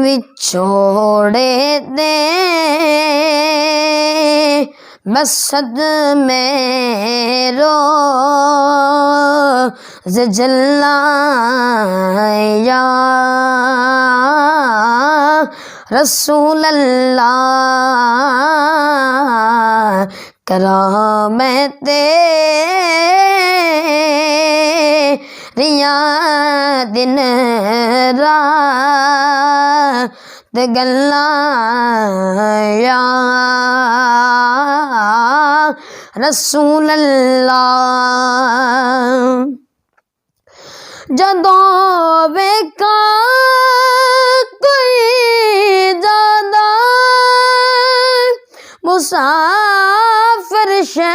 विछोड़े दे मैं सदमे रोज़ जल्लां या रसूलल्लाह करामत तेरियां दिन रात गल्लां या रसूलल्लाह जदों वेखा कोई ज़्यादा मुसाफिर शहर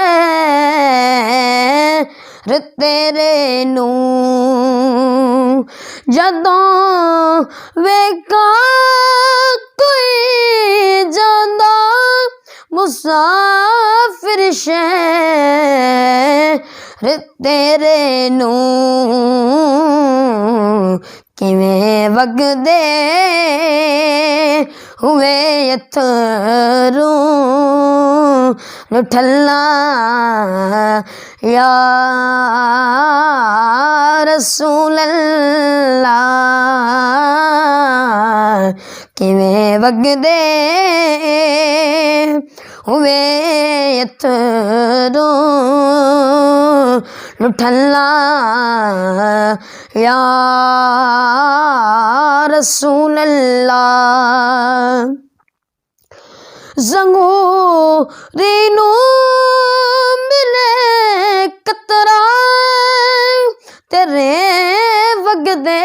तेरे नू जदों वेखा कोई ज़्यादा मुसाफिर शहर तेरे नू किवें वगदे हुए अथरू ठल्ला या रसूलल्लाह किवें वगदे हुए अथरू ठल्ला या रसूलल्लाह ज़ंगूरी नू मिले कतरा तेरे वगदे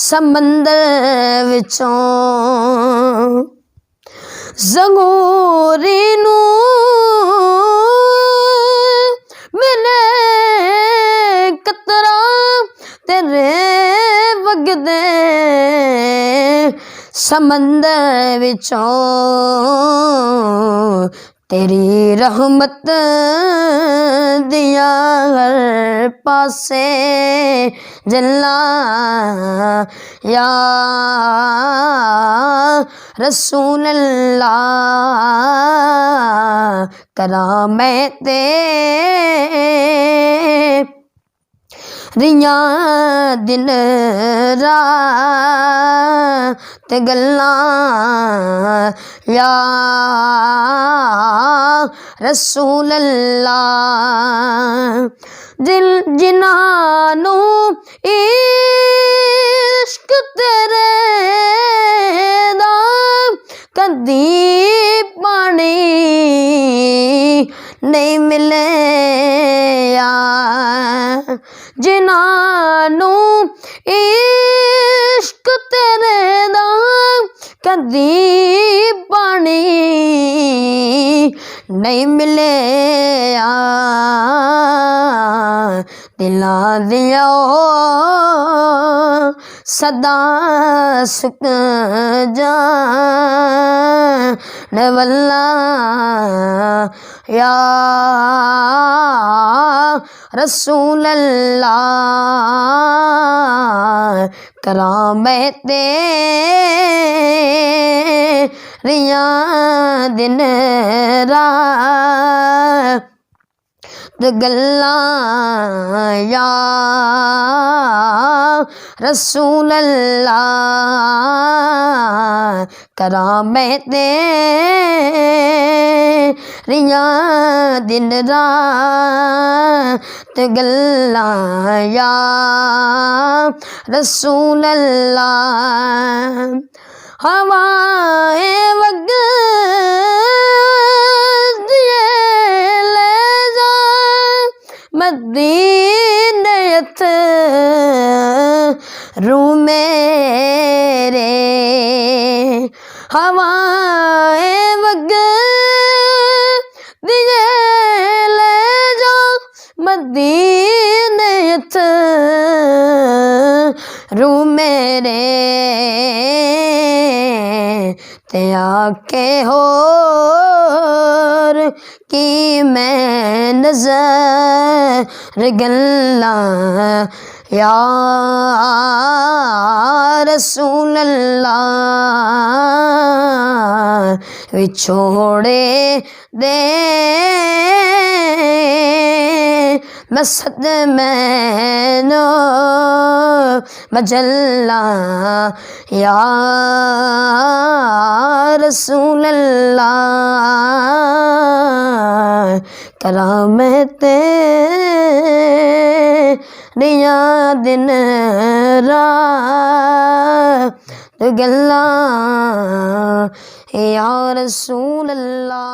समंदर विचों ज़ंगूरी नू मिले कतरा तेरे वगदे समंदर विचों तेरी रहमत दिया हर पासे जल्लां या रसूलल्लाह करामत तेरियां दिन रात गल्लां या रसूलल्लाह जिन्हां नू इश्क तेरे दा कदी पानी नहीं मिले जिन्हां नू इश्क तेरे दा कदी पानी नहीं मिले दिलां दिया सदा सुख जान वल्ला या रसूलल्लाह करामत तेरियां दिन रात गल्लां या रसूलल्लाह करामत तेरियां दिन रात गल्लां या रसूलल्लाह हवाएं वगदिए ले जा मदीने रू मेरे हवाएं वगदिए ले जा मदीने रू मेरे ते आके होर की मैं नज़र गल्लां या विछोड़े दे मैं सदमे नो मैं जल्लां या रसूलल्लाह करामते रिया दिन रात गल्लां या रसूलल्लाह।